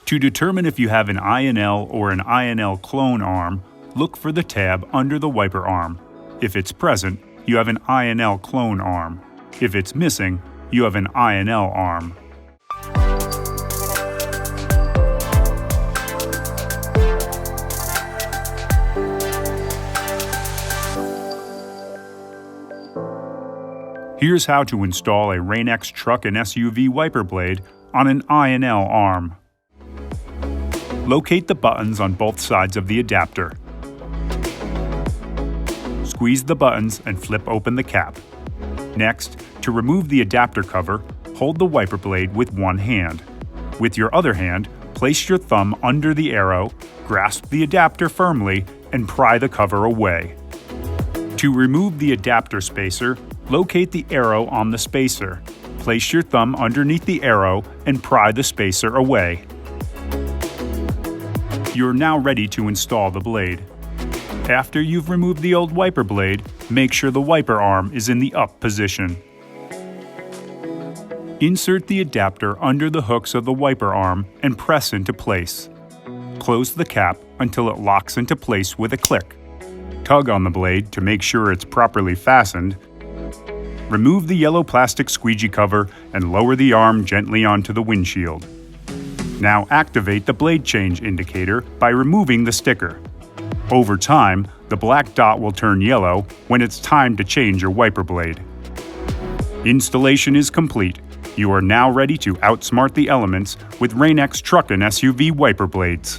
To determine if you have an INL or an INL clone arm, look for the tab under the wiper arm. If it's present, you have an INL clone arm. If it's missing, you have an INL arm. Here's how to install a Rain-X truck and SUV wiper blade on an INL arm. Locate the buttons on both sides of the adapter. Squeeze the buttons and flip open the cap. Next, to remove the adapter cover, hold the wiper blade with one hand. With your other hand, place your thumb under the arrow, grasp the adapter firmly, and pry the cover away. To remove the adapter spacer, locate the arrow on the spacer. Place your thumb underneath the arrow and pry the spacer away. You're now ready to install the blade. After you've removed the old wiper blade, make sure the wiper arm is in the up position. Insert the adapter under the hooks of the wiper arm and press into place. Close the cap until it locks into place with a click. Tug on the blade to make sure it's properly fastened. Remove the yellow plastic squeegee cover and lower the arm gently onto the windshield. Now activate the blade change indicator by removing the sticker. Over time, the black dot will turn yellow when it's time to change your wiper blade. Installation is complete. You are now ready to outsmart the elements with Rain-X truck and SUV wiper blades.